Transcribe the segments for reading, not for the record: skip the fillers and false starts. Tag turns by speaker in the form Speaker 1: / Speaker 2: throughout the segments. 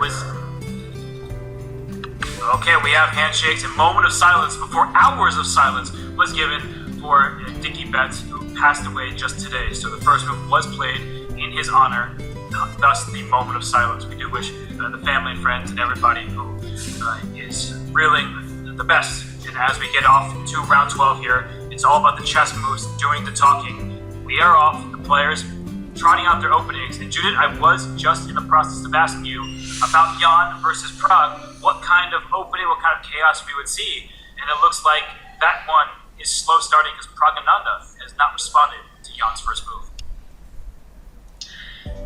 Speaker 1: was... Okay, we have handshakes. A moment of silence before hours of silence was given for Dickie Betts, who passed away just today. So the first move was played in his honor, thus the moment of silence. We do wish the family and friends and everybody who is reeling the best. And as we get off to round 12 here, it's all about the chess moves, doing the talking. We are off, the players trotting out their openings. And Judith, I was just in the process of asking you about Jan versus Prague, what kind of opening, what kind of chaos we would see. And it looks like that one is slow starting because Pragananda has not responded to Jan's first move.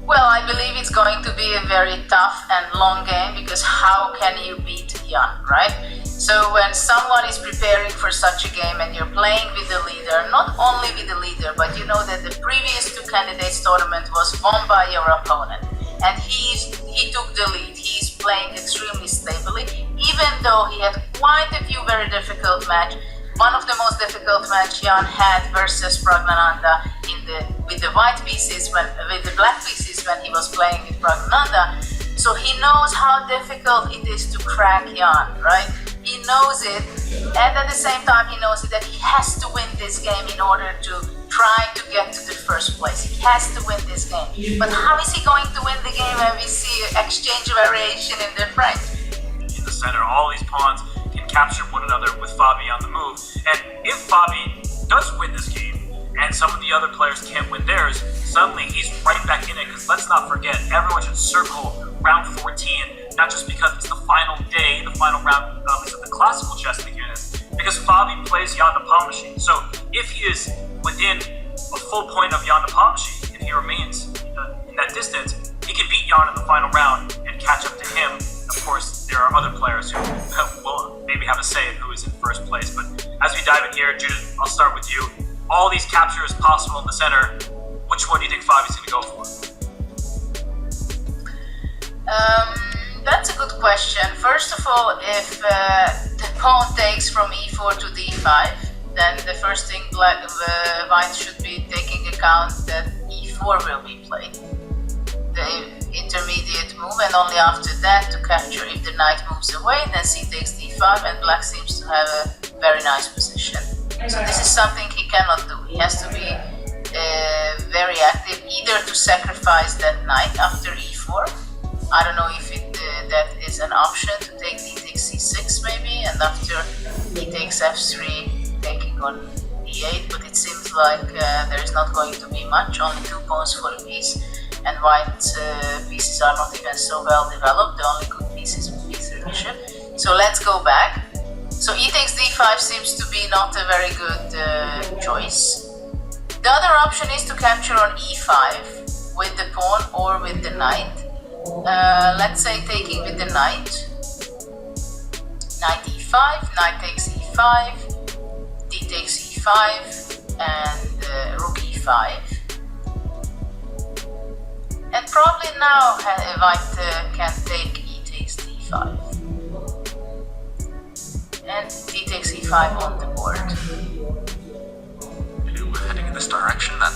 Speaker 2: Well, I believe it's going to be a very tough and long game, because how can you beat Jan, right? So when someone is preparing for such a game and you're playing with the leader, not only with the leader, but you know that the previous two candidates tournament was won by your opponent, and he took the lead. He's playing extremely stably, even though he had quite a few very difficult matches. One of the most difficult match Jan had versus Pragnananda with the white pieces, with the black pieces when he was playing with Pragnananda. So he knows how difficult it is to crack Jan, right? He knows it, and at the same time he knows that he has to win this game in order to try to get to the first place. He has to win this game. But how is he going to win the game when we see exchange variation in the front?
Speaker 1: In the center, all these pawns can capture one another with Fabi on the move. And if Fabi does win this game, and some of the other players can't win theirs, suddenly he's right back in it, because let's not forget, everyone should circle round 14, not just because it's the final day, the final round of the classical chess beginners, because Fabi plays Jan Nepomniachtchi. So if he is within a full point of Jan Nepomniachtchi, if he remains in that distance, he can beat Jan in the final round and catch up to him. Of course, there are other players who will maybe have a say in who is in first place. But as we dive in here, Judith, I'll start with you. All these captures possible in the center. Which one do you think Fabi's going to go for?
Speaker 2: That's a good question. First of all, if the pawn takes from e4 to d5, then the first thing white should be taking account that e4 will be played. The intermediate move, and only after that to capture. If the knight moves away, then c takes d5, and black seems to have a very nice position. So this is something he cannot do. He has to be very active, either to sacrifice that knight after e4. I don't know if that is an option, to take d takes c6 maybe, and after he takes f3, taking on d8, but it seems like there is not going to be much, only 2 pawns for a piece, and white pieces are not even so well developed. The only good pieces would be the bishop. So let's go back. So e takes d5 seems to be not a very good choice. The other option is to capture on e5 with the pawn or with the knight. Let's say taking with the knight. Knight e5, knight takes e5, d takes e5, and rook e5. And probably now white can take e takes d5. And d takes e5 on the board.
Speaker 3: We're heading in this direction then.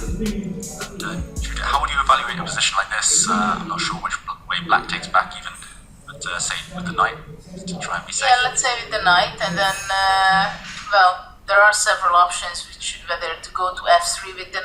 Speaker 3: And, how would you evaluate a position like this? I'm not sure which way black takes back even, but say with the knight to try and be safe.
Speaker 2: Yeah, let's say with the knight, and then, well, there are several options, whether to go to f3 with the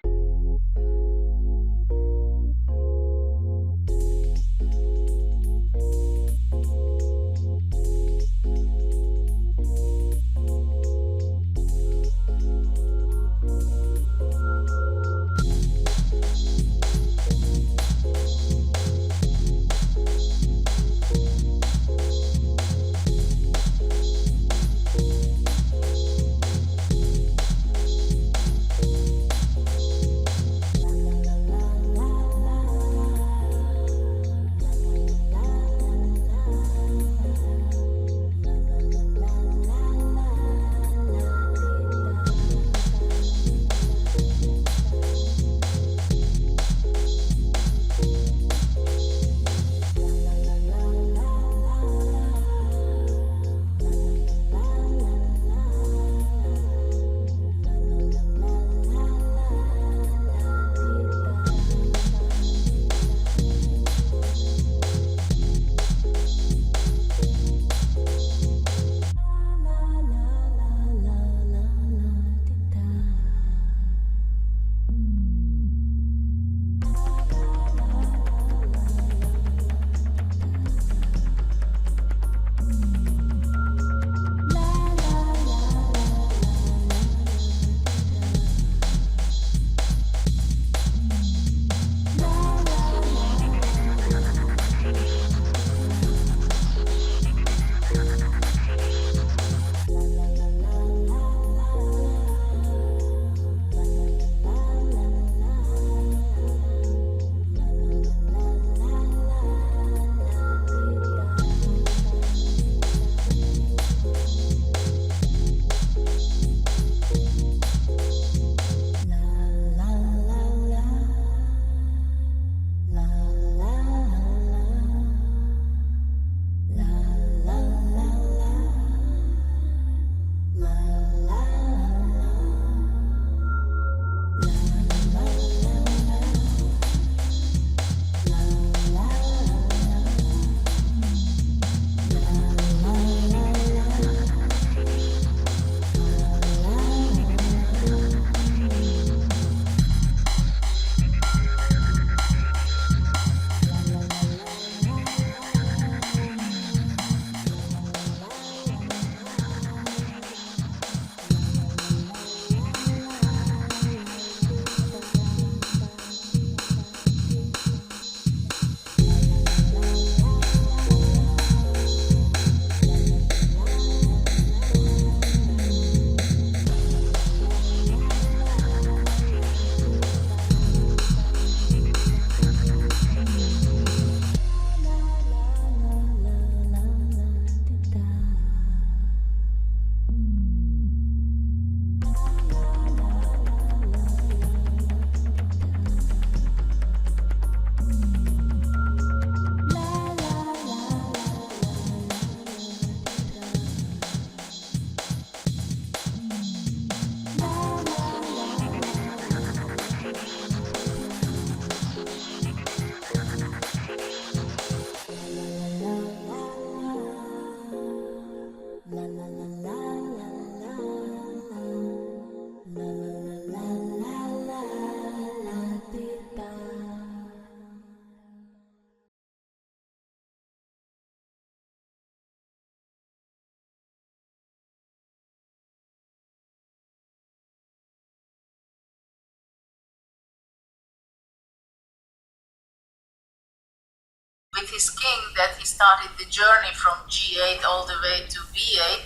Speaker 2: with his king that he started the journey from G8 all the way to B8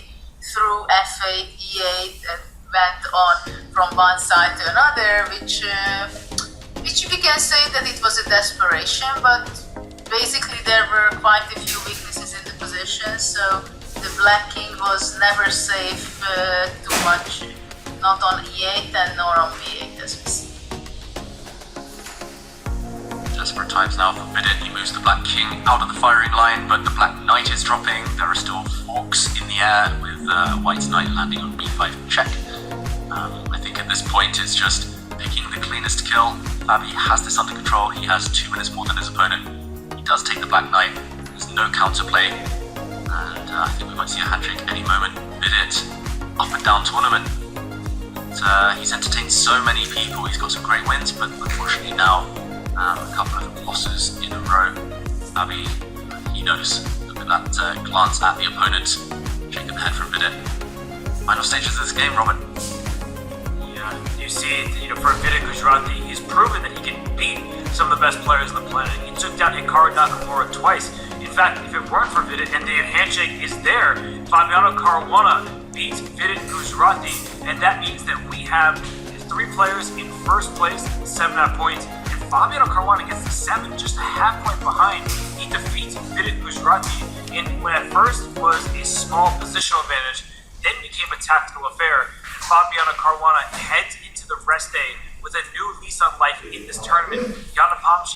Speaker 2: through F8, E8, and went on from one side to another, which we can say that it was a desperation, but basically there were quite a few weaknesses in the position, so the black king was never safe too much, not on E8 and nor on B8 as we see.
Speaker 3: Desperate times now for Vidit. He moves the black king out of the firing line, but the black knight is dropping. There are still forks in the air with white's knight landing on b5 check. I think at this point it's just picking the cleanest kill. Fabi has this under control. He has 2 minutes more than his opponent. He does take the black knight. There's no counterplay. And I think we might see a handshake any moment. Vidit, up and down tournament. But, he's entertained so many people. He's got some great wins, but unfortunately now a couple of losses in a row. Fabi, he knows. Look at that glance at the opponent. Shaking the head from Vidit. Final stages of this game, Robin.
Speaker 1: Yeah, you see, for Vidit Gujrathi, he's proven that he can beat some of the best players on the planet. He took down Hikaru Nakamura twice. In fact, if it weren't for Vidit and the handshake is there, Fabiano Caruana beats Vidit Gujrathi, and that means that we have 3 players in first place, 7.5 points, and Fabiano Caruana gets to 7, just a half point behind. He defeats Vidit Gujrathi in what at first was a small positional advantage, then became a tactical affair. And Fabiano Caruana heads into the rest day with a new lease on life in this tournament. Yana Pomchi